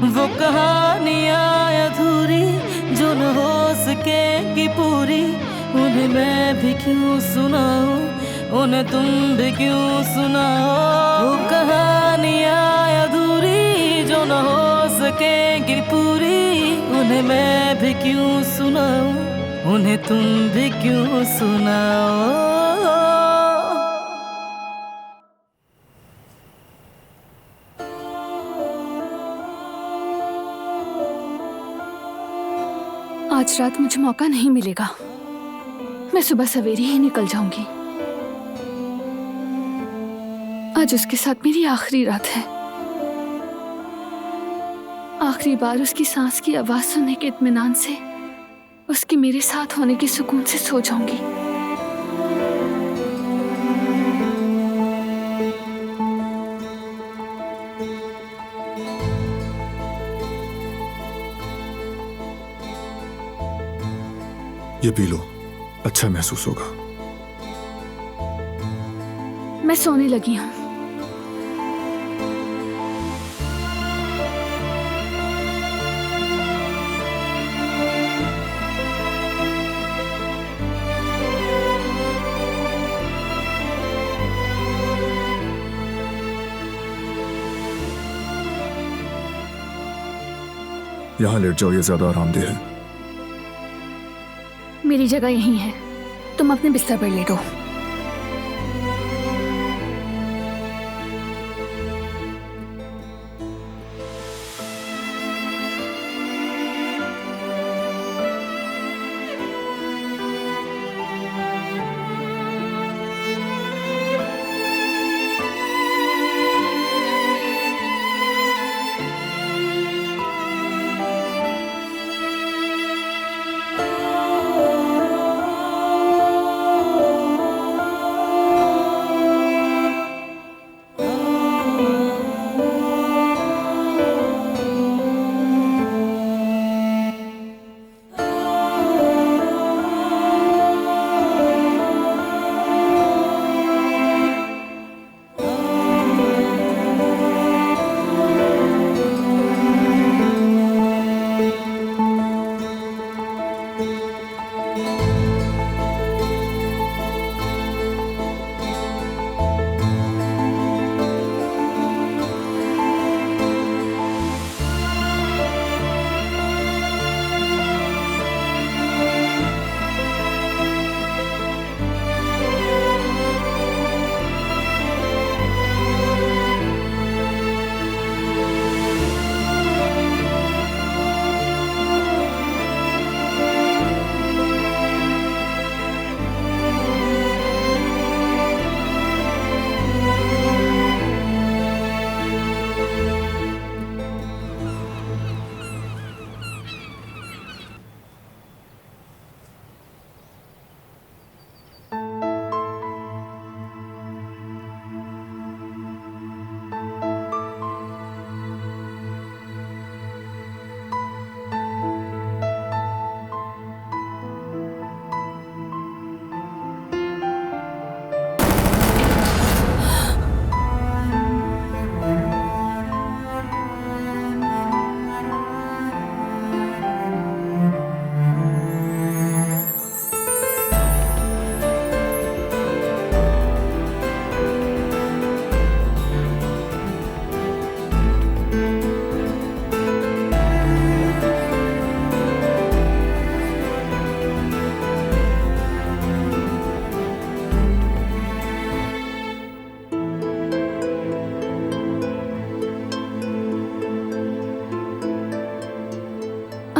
वो कहानियाँ अधूरी जो न हो सकेगी पूरी, उन्हें मैं भी क्यों सुनाऊं, उन्हें तुम भी क्यों सुनाओ। वो कहानियाँ अधूरी जो न हो सकेगी पूरी, उन्हें मैं भी क्यों सुनाऊं, उन्हें तुम भी क्यों सुनाओ। आज रात मुझे मौका नहीं मिलेगा। मैं सुबह सवेरे ही निकल जाऊंगी। आज उसके साथ मेरी आखिरी रात है। आखिरी बार उसकी सांस की आवाज सुनने के इत्मीनान से, उसके मेरे साथ होने के सुकून से सो जाऊंगी। ये पी लो, अच्छा महसूस होगा। मैं सोने लगी हूँ। यहाँ लेट जाओ, ये ज्यादा आरामदेह है। मेरी जगह यहीं है, तुम अपने बिस्तर पर लेटो।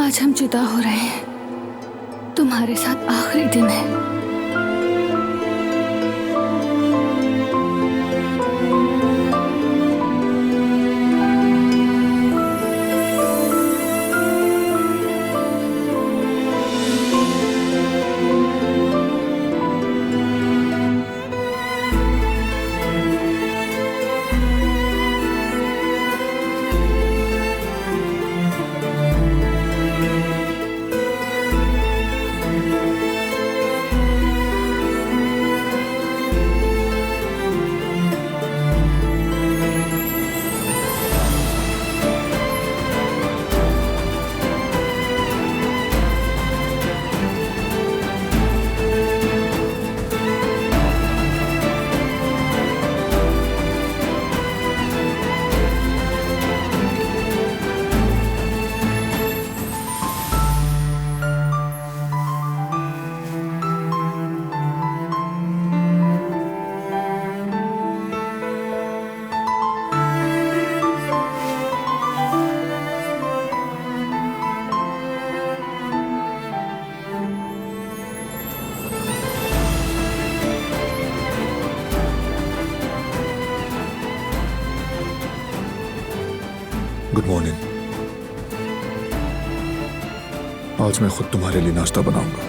आज हम जुदा हो रहे हैं, तुम्हारे साथ आखिरी दिन है। मॉर्निंग। आज मैं खुद तुम्हारे लिए नाश्ता बनाऊंगा।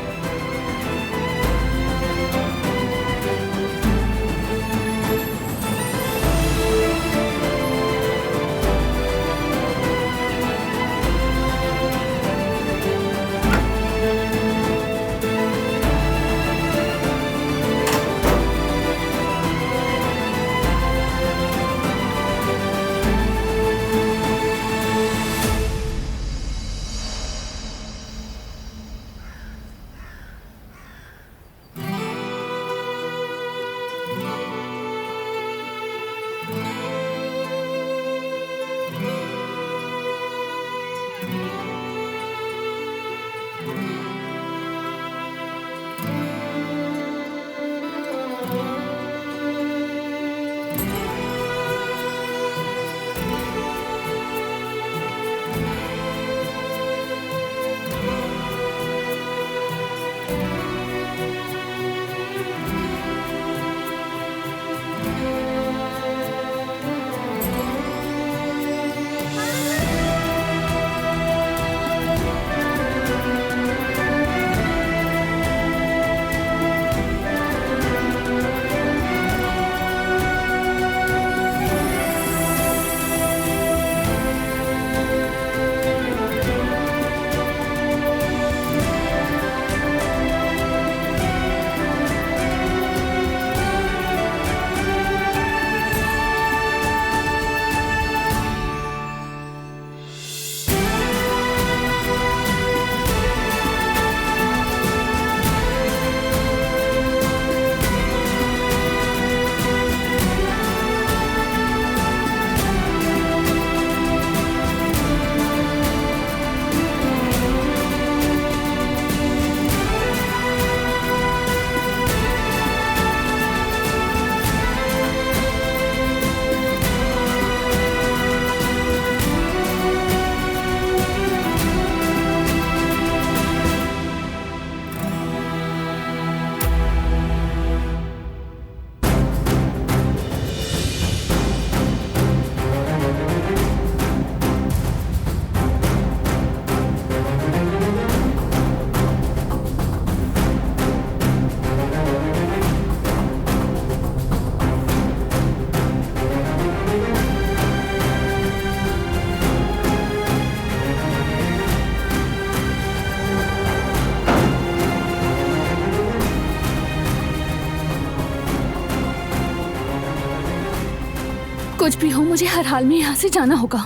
कुछ भी हो, मुझे हर हाल में यहाँ से जाना होगा,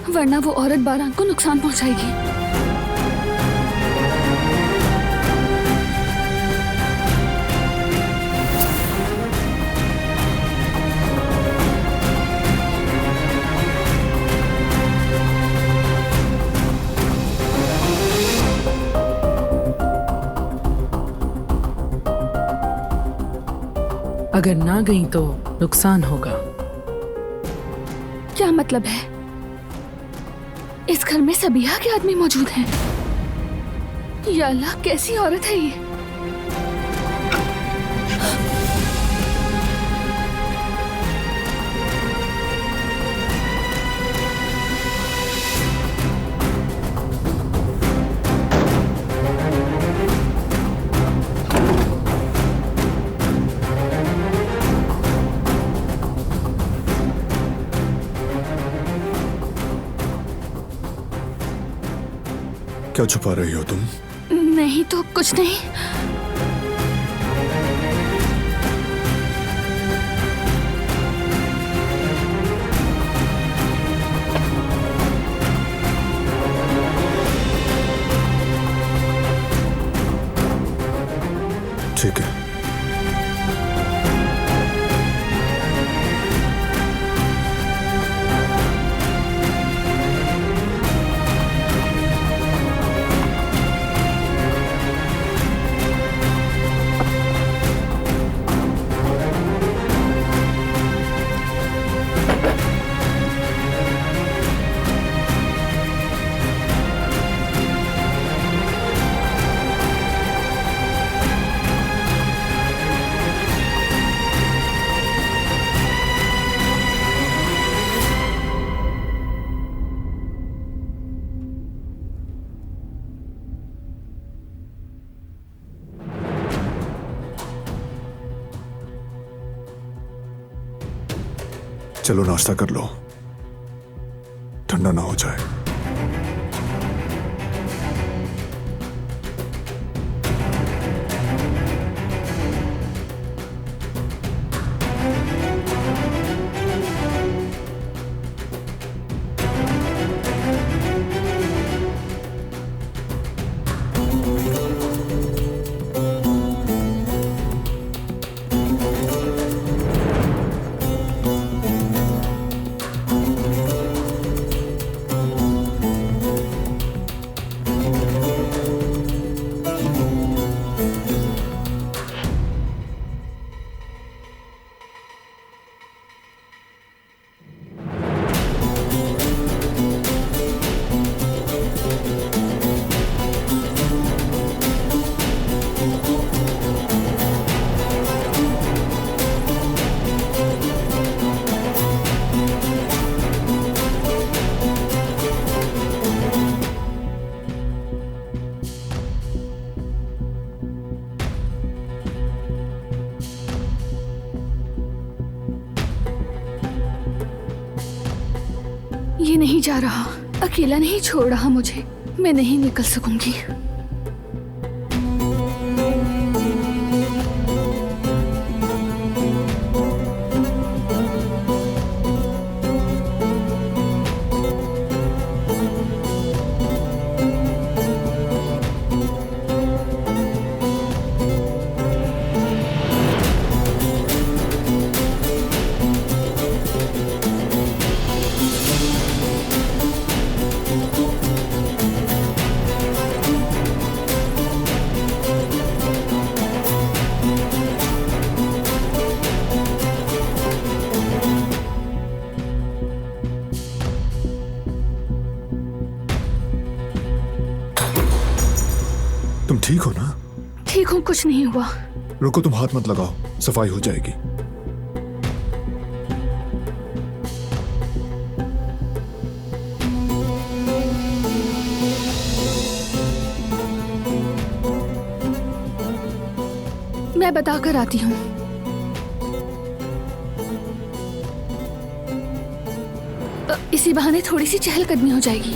वरना वो औरत बारान को नुकसान पहुंचाएगी। अगर ना गई तो नुकसान होगा। क्या मतलब है? इस घर में सबिहा के आदमी मौजूद हैं। या अल्लाह, कैसी औरत है ये? क्या छुपा रही हो तुम? नहीं तो कुछ नहीं। ठीक है। चलो नाश्ता कर लो, ठंडा ना हो जाए। ये नहीं जा रहा, अकेला नहीं छोड़ रहा मुझे। मैं नहीं निकल सकूंगी। तुम ठीक हो ना? ठीक हूँ, कुछ नहीं हुआ। रुको, तुम हाथ मत लगाओ, सफाई हो जाएगी। मैं बताकर आती हूँ। इसी बहाने थोड़ी सी चहलकदमी हो जाएगी।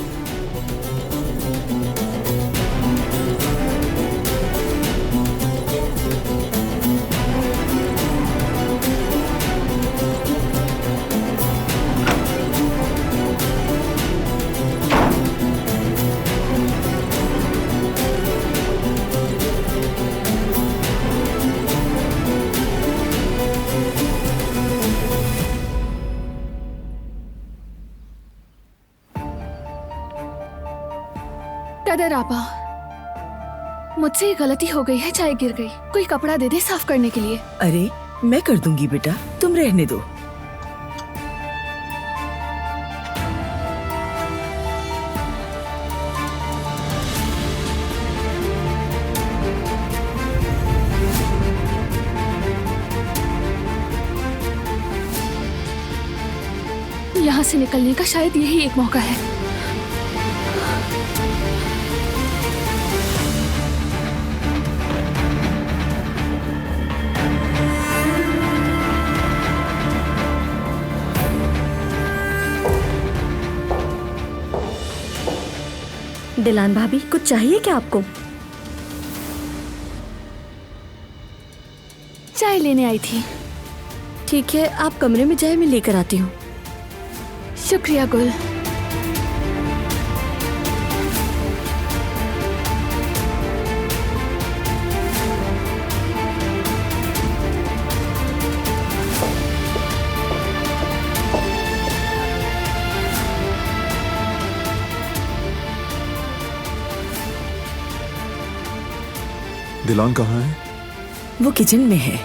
दादा रापा, मुझसे ये गलती हो गई है, चाय गिर गई। कोई कपड़ा दे दे साफ करने के लिए। अरे मैं कर दूंगी बेटा, तुम रहने दो। यहाँ से निकलने का शायद यही एक मौका है। दिलान भाभी, कुछ चाहिए क्या आपको? चाय लेने आई थी। ठीक है, आप कमरे में जाए, मैं लेकर आती हूँ। शुक्रिया गुल। दिलान कहाँ है? वो किचन में है।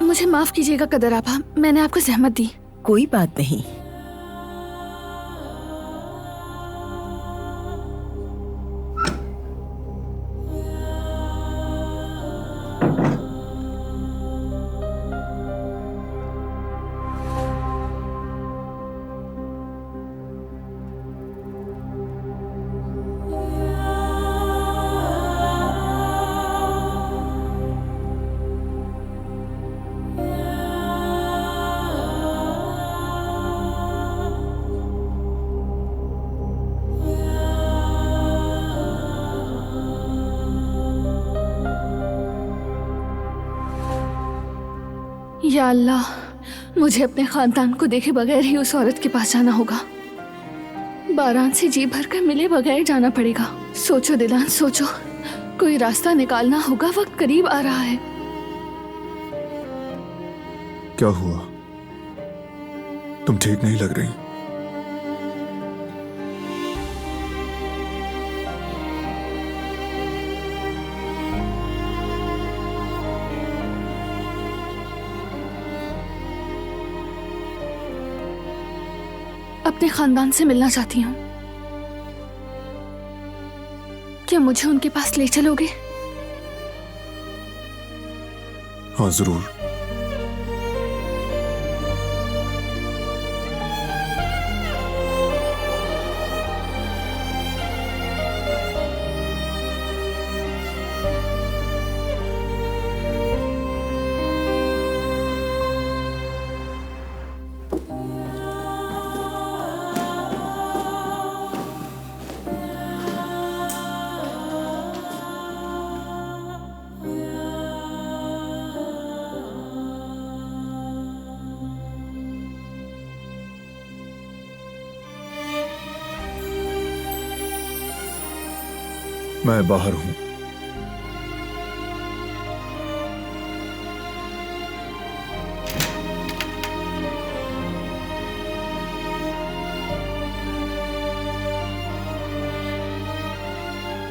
मुझे माफ कीजिएगा कदर आपा, मैंने आपको जहमत दी। कोई बात नहीं। या अल्लाह, मुझे अपने खानदान को देखे बगैर ही उस औरत के पास जाना होगा। बारान से जी भर कर मिले बगैर जाना पड़ेगा। सोचो दिलान, सोचो, कोई रास्ता निकालना होगा, वक्त करीब आ रहा है। क्या हुआ? तुम ठीक नहीं लग रही। अपने खानदान से मिलना चाहती हूँ। क्या मुझे उनके पास ले चलोगे? हाँ जरूर। मैं बाहर हूं।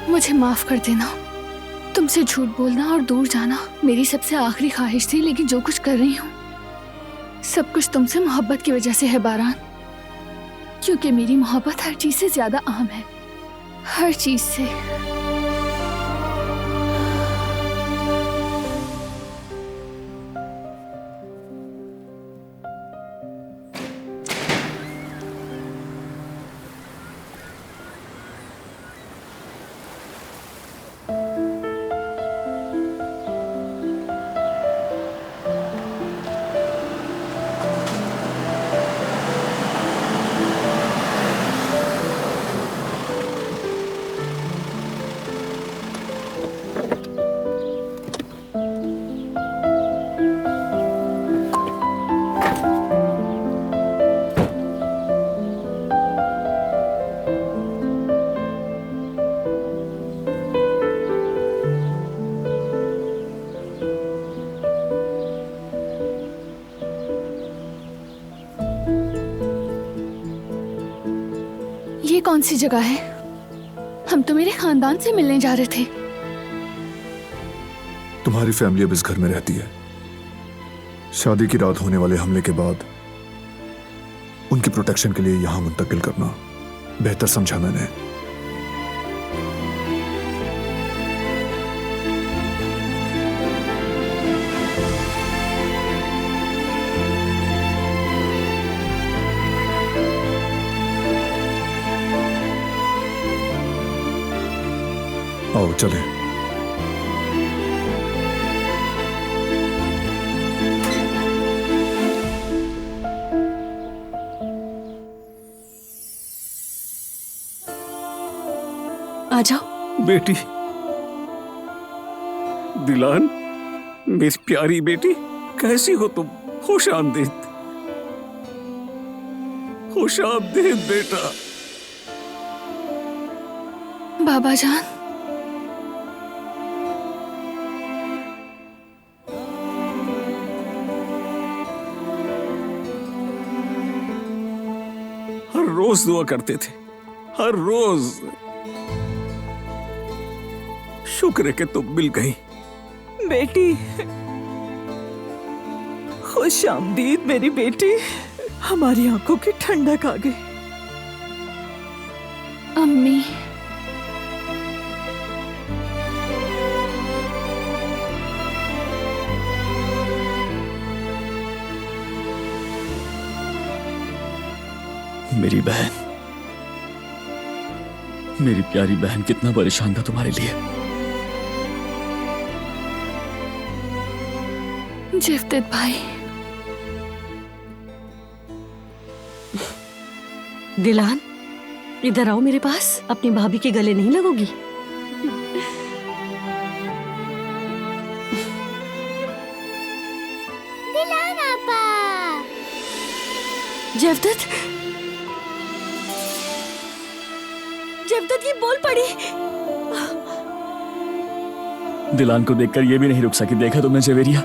मुझे माफ कर देना। तुमसे झूठ बोलना और दूर जाना मेरी सबसे आखिरी ख्वाहिश थी, लेकिन जो कुछ कर रही हूँ सब कुछ तुमसे मोहब्बत की वजह से है बारान। क्योंकि मेरी मोहब्बत हर चीज से ज्यादा अहम है, हर चीज से। ये कौन सी जगह है? हम तो मेरे खानदान से मिलने जा रहे थे। तुम्हारी फैमिली अब इस घर में रहती है। शादी की रात होने वाले हमले के बाद उनकी प्रोटेक्शन के लिए यहां मुंतकिल करना बेहतर समझा मैंने। आओ चलें। आ जाओ। बेटी, दिलान, मेरी प्यारी बेटी, कैसी हो तुम? खुश आमदीद, खुश आमदीद बेटा। बाबा जान, हर रोज दुआ करते थे, हर रोज। शुक्र है कि तुम मिल गई। बेटी, खुश आमदीद मेरी बेटी। हमारी आंखों की ठंडक आ गई। अम्मी, मेरी बहन, मेरी प्यारी बहन, कितना परेशान था तुम्हारे लिए। जेफ्तेद भाई, दिलान, इधर आओ मेरे पास। अपनी भाभी के गले नहीं लगोगी? दिलान जवदत, जवदत ये बोल पड़ी। दिलान को देखकर ये भी नहीं रुक सकी। देखा तुमने जवेरिया?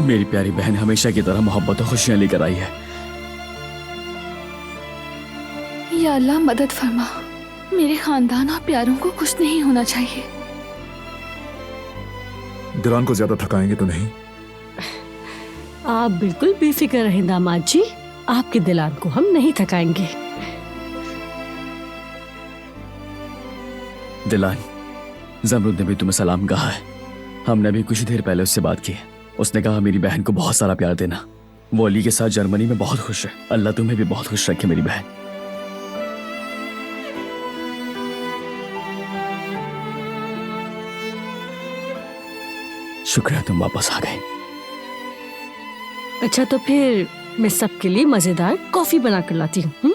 मेरी प्यारी बहन हमेशा की तरह मोहब्बत और खुशियां लेकर आई है। या अल्लाह मदद फरमा, मेरे खानदान और प्यारों को कुछ नहीं होना चाहिए। दिलान को ज्यादा थकाएंगे तो नहीं? आप बिल्कुल बेफिक्र रहें दामाद जी, आपके दिलान को हम नहीं थकाएंगे। दिलान, जमरुद ने भी तुम्हें सलाम कहा है। हमने भी कुछ देर पहले उससे बात की। उसने कहा मेरी बहन को बहुत सारा प्यार देना। वो अली के साथ जर्मनी में बहुत खुश है। अल्लाह तुम्हें भी बहुत खुश रखे मेरी बहन। शुक्रिया तुम वापस आ गए। अच्छा तो फिर मैं सबके लिए मजेदार कॉफी बना कर लाती हूँ।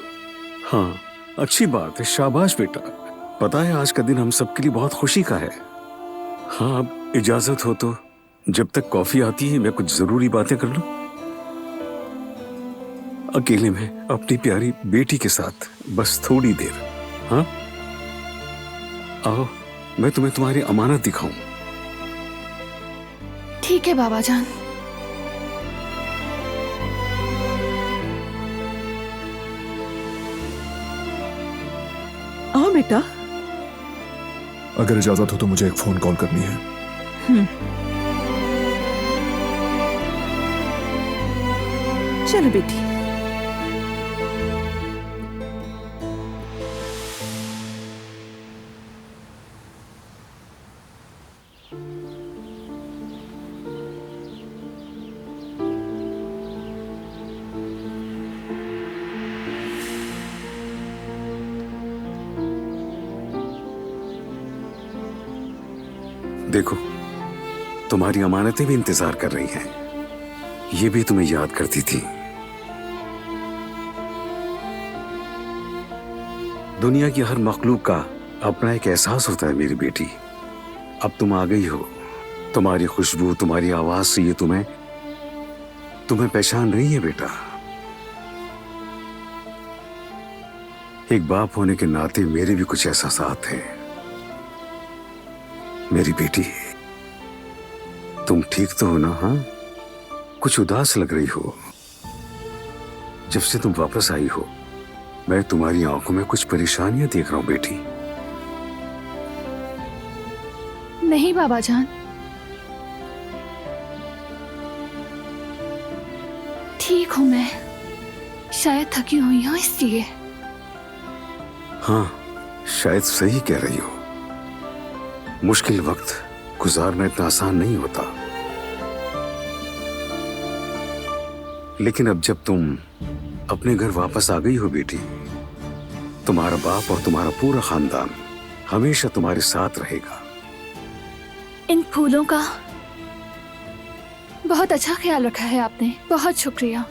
हाँ, अच्छी बात है, शाबाश बेटा। पता है आज का दिन हम सबके लिए बहुत खुशी का है। हाँ, अब इजाजत हो तो जब तक कॉफी आती है मैं कुछ जरूरी बातें कर लूं अकेले में अपनी प्यारी बेटी के साथ, बस थोड़ी देर। हाँ, आओ मैं तुम्हें तुम्हारी अमानत दिखाऊं। ठीक है बाबा जान। आओ बेटा। अगर इजाजत हो तो मुझे एक फोन कॉल करनी है। चलो बेटी। देखो, तुम्हारी अमानतें भी इंतजार कर रही हैं। ये भी तुम्हें याद करती थी। दुनिया की हर मखलूक का अपना एक एहसास होता है मेरी बेटी। अब तुम आ गई हो। तुम्हारी खुशबू, तुम्हारी आवाज से ये तुम्हें पहचान रही है बेटा। एक बाप होने के नाते मेरे भी कुछ एहसासात हैं। मेरी बेटी, तुम ठीक तो हो ना? हाँ, कुछ उदास लग रही हो। जब से तुम वापस आई हो मैं तुम्हारी आंखों में कुछ परेशानियां देख रहा हूं बेटी। नहीं बाबा जान, ठीक हूं मैं। शायद थकी हुई हूं इसलिए। हाँ, शायद सही कह रही हो। मुश्किल वक्त गुजारना इतना आसान नहीं होता। लेकिन अब जब तुम अपने घर वापस आ गई हो बेटी, तुम्हारा बाप और तुम्हारा पूरा खानदान हमेशा तुम्हारे साथ रहेगा। इन फूलों का बहुत अच्छा ख्याल रखा है आपने, बहुत शुक्रिया।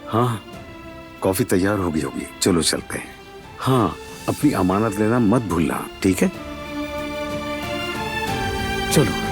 हाँ, कॉफी तैयार होगी चलो चलते हैं। हाँ, अपनी अमानत लेना मत भूलना, ठीक है? चलो।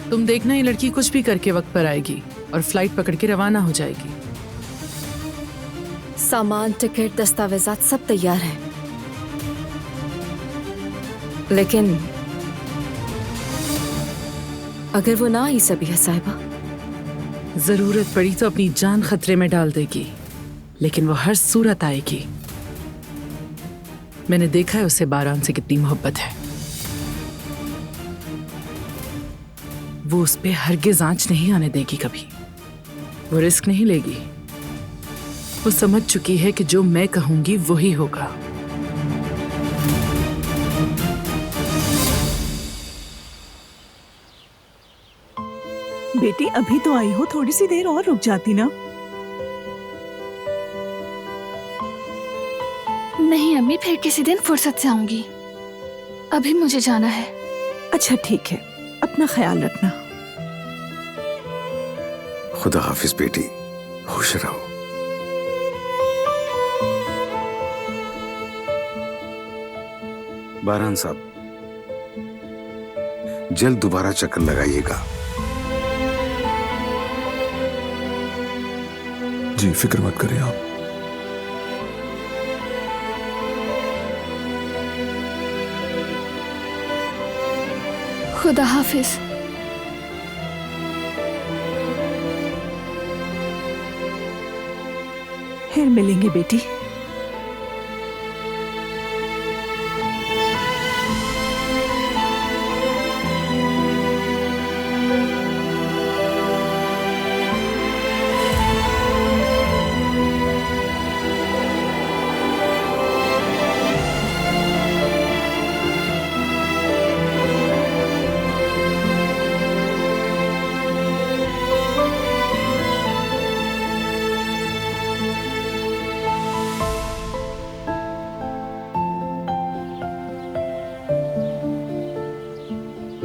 तुम देखना, ये लड़की कुछ भी करके वक्त पर आएगी और फ्लाइट पकड़ के रवाना हो जाएगी। सामान, टिकट, दस्तावेजात सब तैयार है, लेकिन अगर वो ना आई सबिया साहिबा? जरूरत पड़ी तो अपनी जान खतरे में डाल देगी, लेकिन वो हर सूरत आएगी। मैंने देखा है उसे बारान से कितनी मोहब्बत है। वो उस पे हरगिज़ आंच नहीं आने देगी कभी। वो रिस्क नहीं लेगी। वो समझ चुकी है कि जो मैं कहूंगी वही होगा। बेटी अभी तो आई हो, थोड़ी सी देर और रुक जाती ना। नहीं अम्मी, फिर किसी दिन फुर्सत से आऊंगी। अभी मुझे जाना है। अच्छा ठीक है, अपना ख्याल रखना। खुदा हाफिज बेटी, खुश रहो। बारान साहब, जल्द दोबारा चक्कर लगाइएगा। जी फिक्र मत करिए आप। खुदा हाफिज। फिर मिलेंगे बेटी।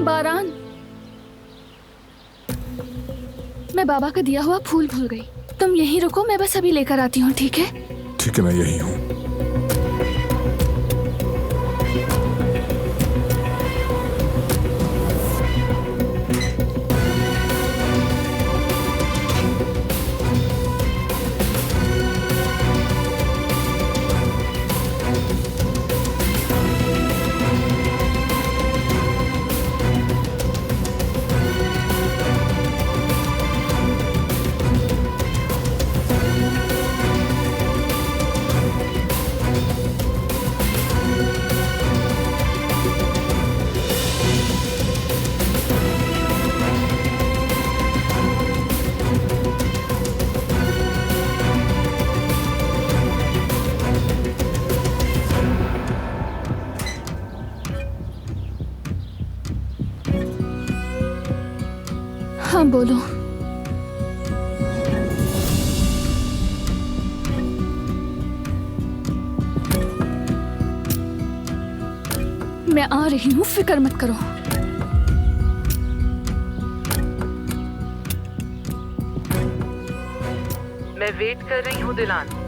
बारान, मैं बाबा का दिया हुआ फूल भूल गई। तुम यहीं रुको, मैं बस अभी लेकर आती हूँ, ठीक है? ठीक है, मैं यही हूँ। हाँ बोलो। मैं आ रही हूँ, फिक्र मत करो। मैं वेट कर रही हूँ दिलान।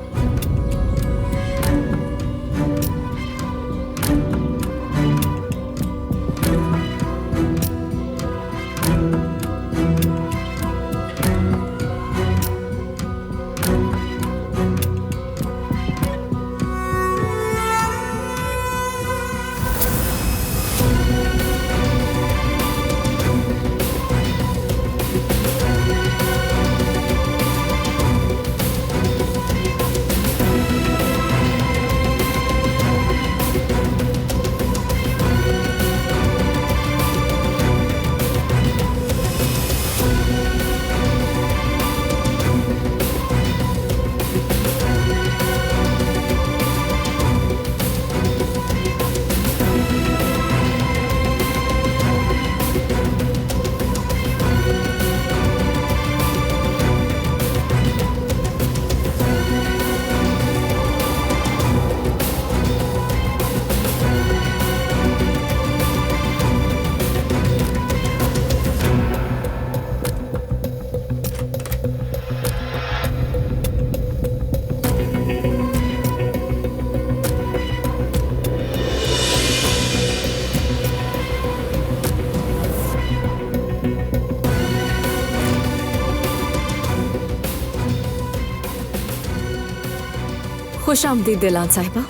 खुश आमदीद दिलान साहिबा।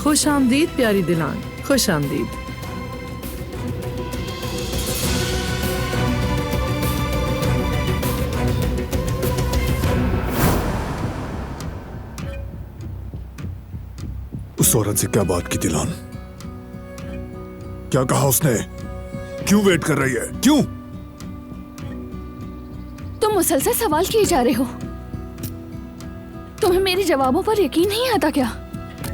खुश आमदीद प्यारी दिलान, खुश आमदीद। उस औरत से क्या बात की दिलान? क्या कहा उसने? क्यों वेट कर रही है? क्यों? तुम मुसलसल सवाल किए जा रहे हो। तुम्हें मेरे जवाबों पर यकीन नहीं आता क्या?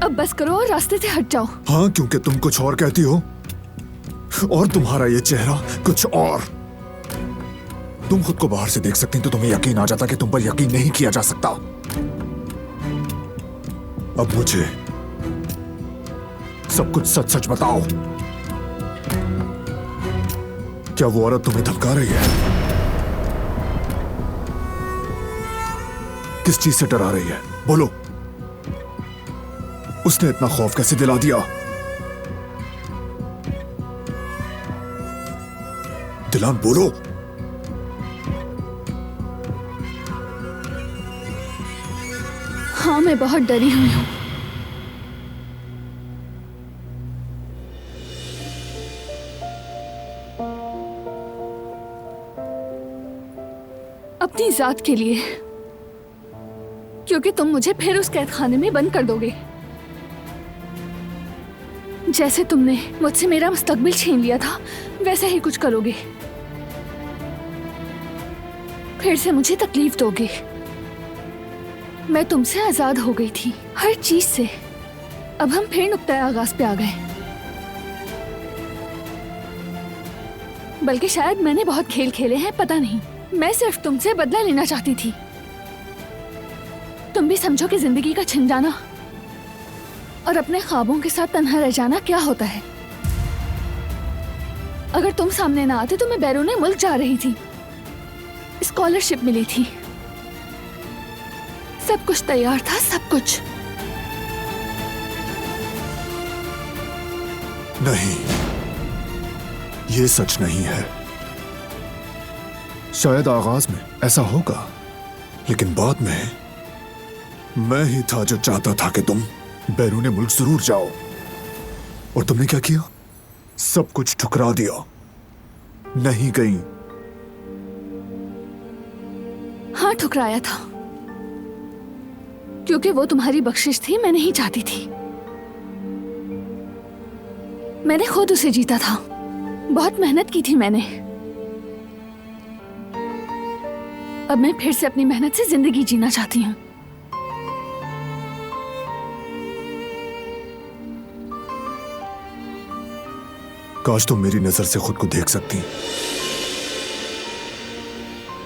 अब बस करो और रास्ते से हट जाओ। हाँ, क्योंकि तुम कुछ और कहती हो और तुम्हारा ये चेहरा कुछ और। तुम खुद को बाहर से देख सकती तो तुम्हें यकीन आ जाता कि तुम पर यकीन नहीं किया जा सकता। अब मुझे सब कुछ सच सच बताओ। क्या वो औरत तुम्हें धमका रही है? किस चीज से डरा रही है? बोलो। उसने इतना खौफ कैसे दिला दिया? दिलान, बोलो। हाँ, मैं बहुत डरी हुई हूँ। अपनी जात के लिए, क्योंकि तुम मुझे फिर उस कैद खाने में बंद कर दोगे, जैसे तुमने मुझसे मेरा मुस्तकबिल छीन लिया था, वैसे ही कुछ करोगे। फिर से मुझे तकलीफ दोगे। मैं तुमसे आजाद हो गई थी, हर चीज से। अब हम फिर नुक्ता आगाज पे आ गए। बल्कि शायद मैंने बहुत खेल खेले हैं, पता नहीं। मैं सिर्फ तुमसे बदला लेना चाहती थी। तुम भी समझो कि जिंदगी का छिन जाना और अपने ख्वाबों के साथ तन्हा रह जाना क्या होता है। अगर तुम सामने ना आते तो मैं बैरूने मुल्क जा रही थी। स्कॉलरशिप मिली थी, सब कुछ तैयार था, सब कुछ। नहीं, ये सच नहीं है। शायद आगाज में ऐसा होगा, लेकिन बाद में मैं ही था जो चाहता था कि तुम बैरूने मुल्क जरूर जाओ। और तुमने क्या किया? सब कुछ ठुकरा दिया। नहीं गई। हाँ, ठुकराया था, क्योंकि वो तुम्हारी बख्शिश थी, मैं नहीं चाहती थी। मैंने खुद उसे जीता था, बहुत मेहनत की थी मैंने। अब मैं फिर से अपनी मेहनत से जिंदगी जीना चाहती हूँ। काश तुम मेरी नजर से खुद को देख सकती,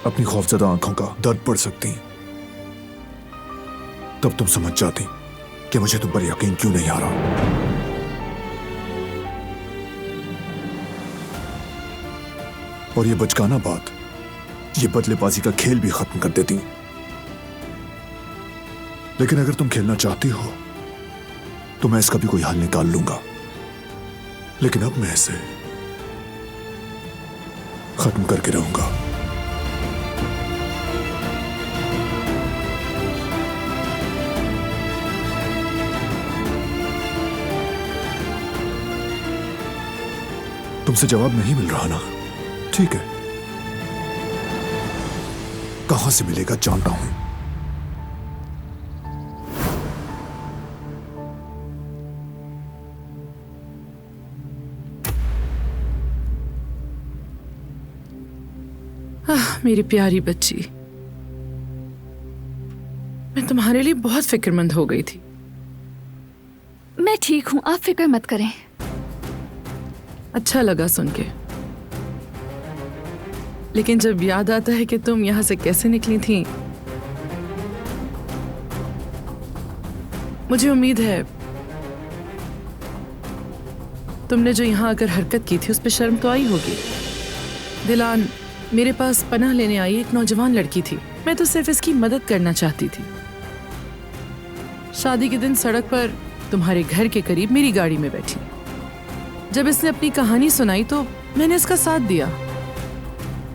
अपनी खौफजदा आंखों का दर्द पढ़ सकती। तब तुम समझ जाती कि मुझे तुम पर यकीन क्यों नहीं आ रहा। और ये बचकाना बात, ये बदलेबाजी का खेल भी खत्म कर देती। लेकिन अगर तुम खेलना चाहती हो तो मैं इसका भी कोई हल निकाल लूंगा। लेकिन अब मैं इसे खत्म करके रहूंगा। तुमसे जवाब नहीं मिल रहा ना? ठीक है, कहां से मिलेगा जानता हूं। मेरी प्यारी बच्ची, मैं तुम्हारे लिए बहुत फिक्रमंद हो गई थी। मैं ठीक हूँ, आप फिक्र मत करें। अच्छा लगा सुन के, लेकिन जब याद आता है कि तुम यहाँ से कैसे निकली थी, मुझे उम्मीद है तुमने जो यहाँ आकर हरकत की थी उस पर शर्म तो आई होगी। दिलान मेरे पास पनाह लेने आई एक नौजवान लड़की थी। मैं तो सिर्फ इसकी मदद करना चाहती थी। शादी के दिन सड़क पर तुम्हारे घर के करीब मेरी गाड़ी में बैठी, जब इसने अपनी कहानी सुनाई तो मैंने इसका साथ दिया।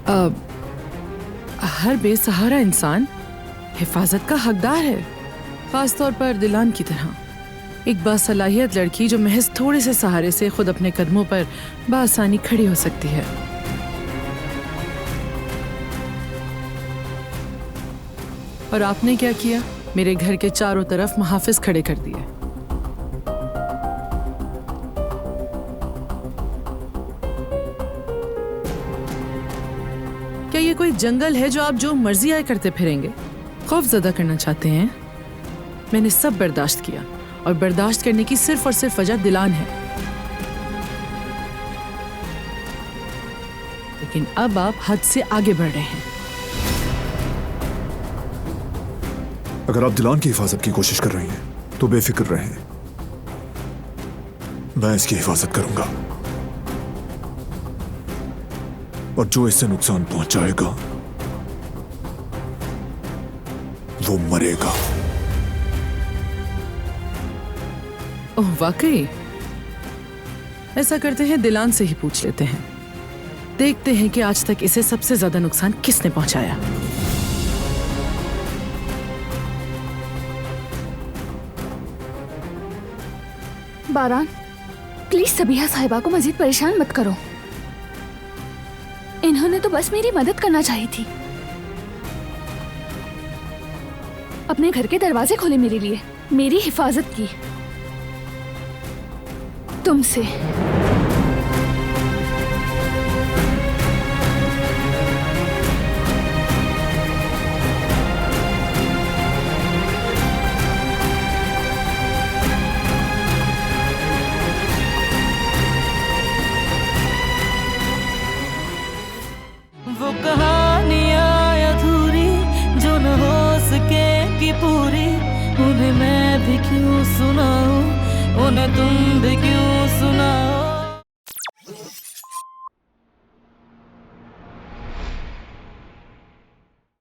अब हर बेसहारा इंसान हिफाजत का हकदार है, खासतौर पर दिलान की तरह एक बासलाहियत लड़की जो महज थोड़े से सहारे से खुद अपने कदमों पर बआसानी खड़ी हो सकती है। और आपने क्या किया? मेरे घर के चारों तरफ मुहाफिज खड़े कर दिए। क्या ये कोई जंगल है जो आप जो मर्जी आए करते फिरेंगे? खौफजदा करना चाहते हैं? मैंने सब बर्दाश्त किया और बर्दाश्त करने की सिर्फ और सिर्फ वजह दिलान है। लेकिन अब आप हद से आगे बढ़ रहे हैं। अगर आप दिलान की हिफाजत की कोशिश कर रही हैं तो बेफिक्र रहें, मैं इसकी हिफाजत करूंगा और जो इससे नुकसान पहुंचाएगा वो मरेगा। ओह वाकई? ऐसा करते हैं दिलान से ही पूछ लेते हैं, देखते हैं कि आज तक इसे सबसे ज्यादा नुकसान किसने पहुंचाया। बारान, प्लीज सबिहा साहिबा को मजीद परेशान मत करो। इन्होंने तो बस मेरी मदद करना चाहिए थी। अपने घर के दरवाजे खोले मेरे लिए, मेरी हिफाजत की। तुमसे वो कहानियाँ अधूरी जो न हो सकेगी पूरी, उन्हें मैं भी क्यों सुनाऊं, उन्हें तुम भी क्यों सुनाओ।